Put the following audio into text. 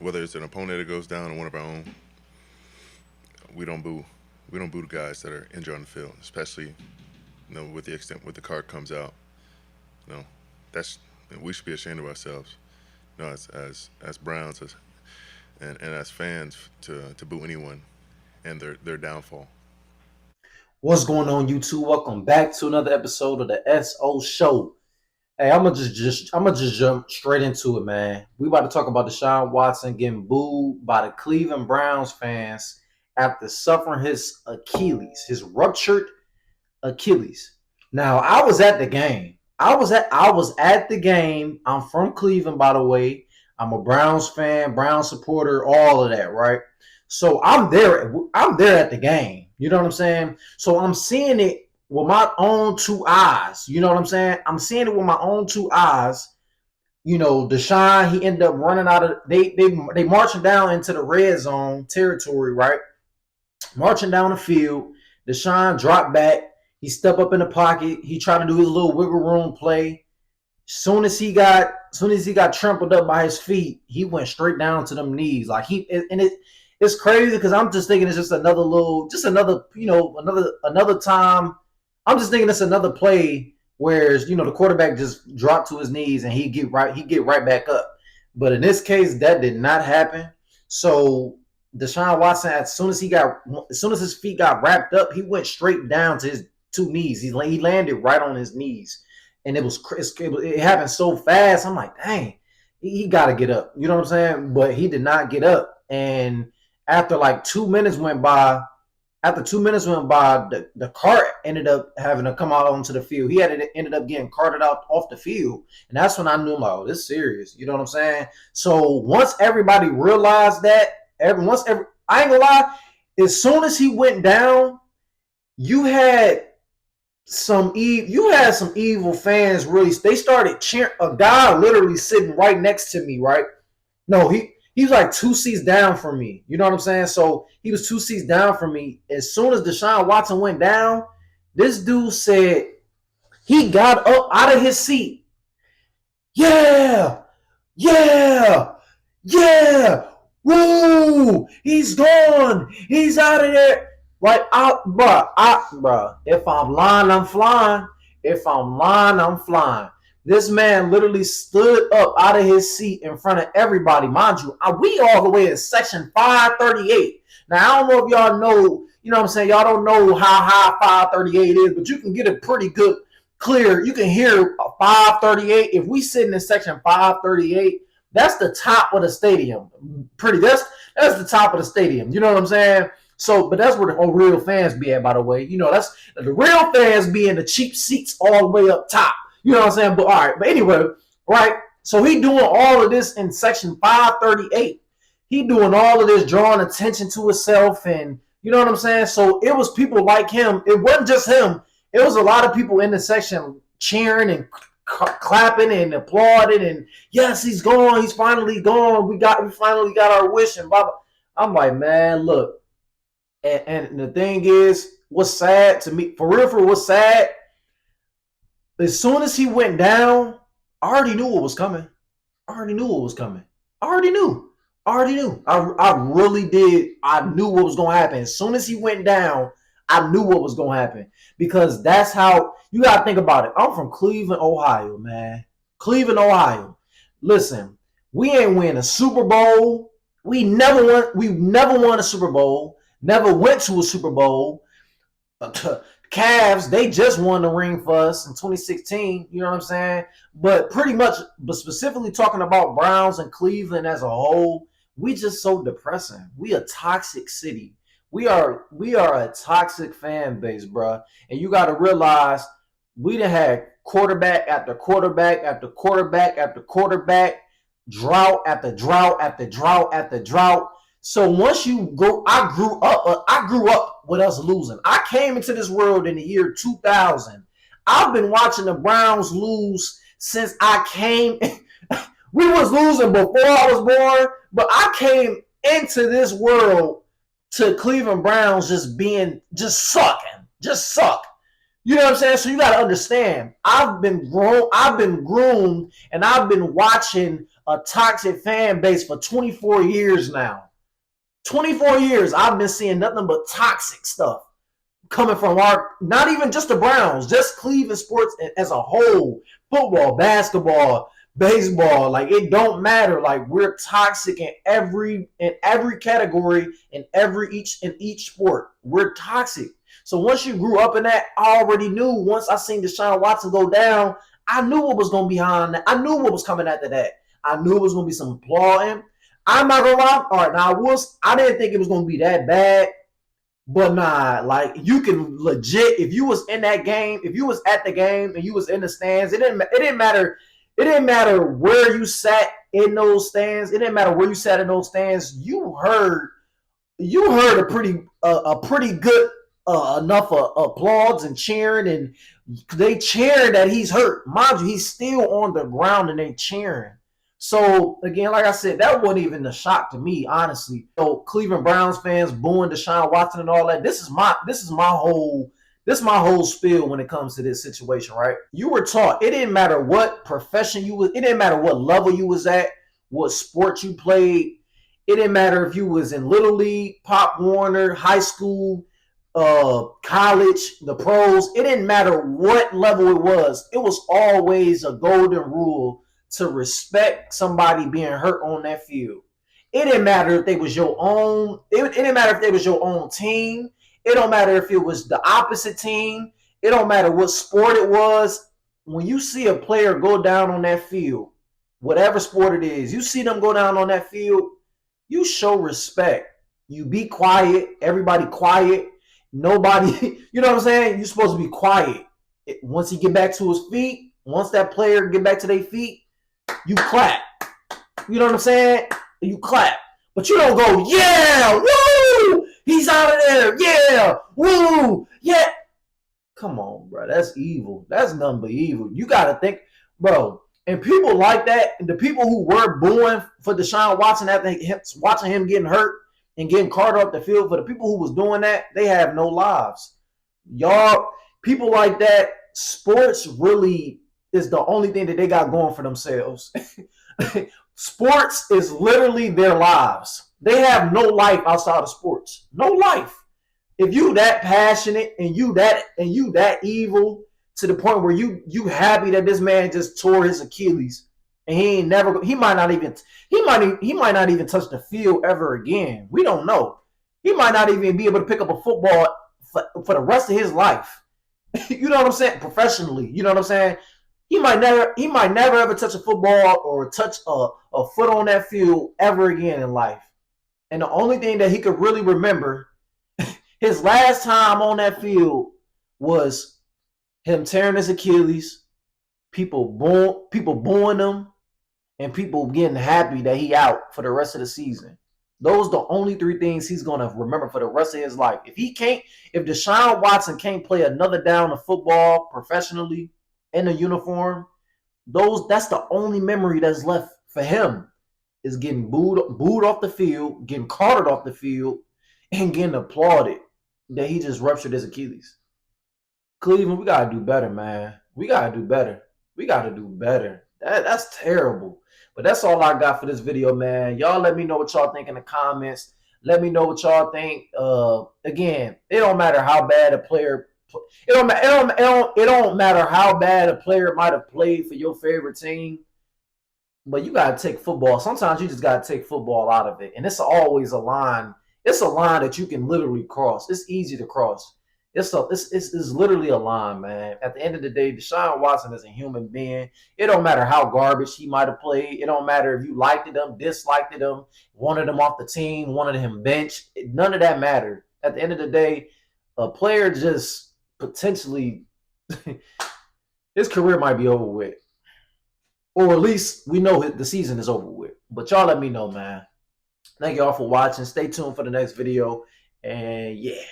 whether it's an opponent that goes down or one of our own, we don't boo. We don't boo the guys that are injured on the field, especially with the extent where the card comes out. You know, that's we should be ashamed of ourselves. As Browns and as fans to boo anyone and their downfall. What's going on, YouTube? Welcome back to another episode of the SO Show. Hey, I'm gonna just jump straight into it, man. We about to talk about Deshaun Watson getting booed by the Cleveland Browns fans after suffering his ruptured Achilles. Now, I was at the game. I was at the game. I'm from Cleveland, by the way. I'm a Browns fan, Browns supporter, all of that, right? So I'm there. I'm there at the game. You know what I'm saying? So I'm seeing it with my own two eyes. You know what I'm saying? I'm seeing it with my own two eyes. Deshaun, he ended up running out of they marching down into the red zone territory, right? Marching down the field. Deshaun dropped back. He stepped up in the pocket. He tried to do his little wiggle room play. Soon as he got trampled up by his feet, he went straight down to them knees. It's crazy because I'm just thinking it's just another time. I'm just thinking it's another play where the quarterback just dropped to his knees and he get right back up. But in this case, that did not happen. So Deshaun Watson, as soon as his feet got wrapped up, he went straight down to his two knees. He landed right on his knees, and it happened so fast. I'm like, dang, he got to get up. You know what I'm saying? But he did not get up, and after like 2 minutes went by, the cart ended up having to come out onto the field. Ended up getting carted out off the field, and that's when I knew, like, oh, this is serious. You know what I'm saying? So once everybody realized that, I ain't gonna lie, as soon as he went down, you had some evil fans. Really, they started cheering. A guy literally sitting right next to me, right? No, he was like 2 seats down from me. You know what I'm saying? So he was 2 seats down from me. As soon as Deshaun Watson went down, this dude said he got up out of his seat. Yeah, yeah, yeah. Woo! He's gone. He's out of there. Like, bruh. If I'm lying, I'm flying. If I'm lying, I'm flying. This man literally stood up out of his seat in front of everybody. Mind you, we all the way in section 538. Now, I don't know if y'all know, you know what I'm saying? Y'all don't know how high 538 is, but you can get a pretty good, clear. You can hear 538. If we sitting in section 538, that's the top of the stadium. That's the top of the stadium. You know what I'm saying? So, but that's where the real fans be at, by the way. That's the real fans be in the cheap seats all the way up top. You know what I'm saying? But all right. But anyway, right? So he doing all of this in section 538. He doing all of this, drawing attention to himself, and you know what I'm saying? So it was people like him. It wasn't just him. It was a lot of people in the section cheering and clapping and applauding, and yes, he's gone. He's finally gone. We finally got our wish, and blah, blah. I'm like, man, look. And the thing is, what's sad to me, for real, what's sad, as soon as he went down, I already knew what was coming. I already knew. I really did. I knew what was going to happen. As soon as he went down, I knew what was going to happen. Because that's how, you got to think about it. I'm from Cleveland, Ohio, man. Cleveland, Ohio. Listen, we ain't win a Super Bowl. We never won a Super Bowl. Never went to a Super Bowl. Cavs, they just won the ring for us in 2016. You know what I'm saying? But specifically talking about Browns and Cleveland as a whole, we just so depressing. We a toxic city. We are a toxic fan base, bro. And you got to realize we done had quarterback after quarterback after quarterback after quarterback, drought after drought after drought after drought. So once you go, I grew up with us losing. I came into this world in the year 2000. I've been watching the Browns lose since I came. We was losing before I was born, but I came into this world to Cleveland Browns just suck. You know what I'm saying? So you got to understand. I've been groomed, and I've been watching a toxic fan base for 24 years now. 24 years, I've been seeing nothing but toxic stuff coming from not even just the Browns, just Cleveland sports as a whole. Football, basketball, baseball, like it don't matter. Like we're toxic in every category, in each sport. We're toxic. So once you grew up in that, I already knew. Once I seen Deshaun Watson go down, I knew what was going to be behind that. I knew what was coming after that. I knew it was going to be some applauding. I'm not gonna lie. All right, now I didn't think it was gonna be that bad, but nah, like you can legit, if you was in that game, if you was at the game and you was in the stands, it didn't matter. It didn't matter where you sat in those stands. It didn't matter where you sat in those stands. You heard a pretty good enough applause and cheering, and they cheering that he's hurt. Mind you, he's still on the ground and they cheering. So again, like I said, that wasn't even a shock to me, honestly. So Cleveland Browns fans booing Deshaun Watson and all that. This is my whole spiel when it comes to this situation, right? You were taught it didn't matter what profession you was, it didn't matter what level you was at, what sport you played. It didn't matter if you was in Little League, Pop Warner, high school, college, the pros. It didn't matter what level it was. It was always a golden rule to respect somebody being hurt on that field. It didn't matter if they was your own. It didn't matter if they was your own team. It don't matter if it was the opposite team. It don't matter what sport it was. When you see a player go down on that field, whatever sport it is, you see them go down on that field, you show respect. You be quiet. Everybody quiet. Nobody, you know what I'm saying? You're supposed to be quiet. Once he get back to his feet, once that player get back to their feet, you clap. You know what I'm saying? You clap. But you don't go, yeah, woo! He's out of there. Yeah, woo! Yeah. Come on, bro. That's evil. That's nothing but evil. You got to think, bro. And people like that, the people who were booing for Deshaun Watson after watching him getting hurt and getting carted off the field, for the people who was doing that, they have no lives. Y'all, people like that, sports really is the only thing that they got going for themselves. Sports is literally their lives. They have no life outside of sports. No life. If you that passionate and you that evil to the point where you happy that this man just tore his Achilles and he might not even touch the field ever again. We don't know. He might not even be able to pick up a football for the rest of his life. You know what I'm saying? Professionally. You know what I'm saying? He might never ever touch a football or touch a foot on that field ever again in life. And the only thing that he could really remember, his last time on that field, was him tearing his Achilles, people booing him, and people getting happy that he out for the rest of the season. Those are the only three things he's gonna remember for the rest of his life. If Deshaun Watson can't play another down of football professionally in a uniform, that's the only memory that's left for him, is getting booed off the field, getting carted off the field, and getting applauded that he just ruptured his Achilles. Cleveland, we gotta do better, man. We gotta do better. That's terrible. But that's all I got for this video, man. Y'all let me know what y'all think in the comments. Let me know what y'all think. Again, it don't matter how bad a player. It don't matter how bad a player might have played for your favorite team. But you gotta take football. Sometimes you just gotta take football out of it, and it's always a line. It's a line that you can literally cross. It's easy to cross. It's literally a line, man. At the end of the day, Deshaun Watson is a human being. It don't matter how garbage he might have played. It don't matter if you liked him, disliked him, wanted him off the team, wanted him benched. None of that mattered. At the end of the day, a player just potentially his career might be over with. Or at least we know the season is over with. But y'all let me know, man. Thank y'all for watching. Stay tuned for the next video. And yeah.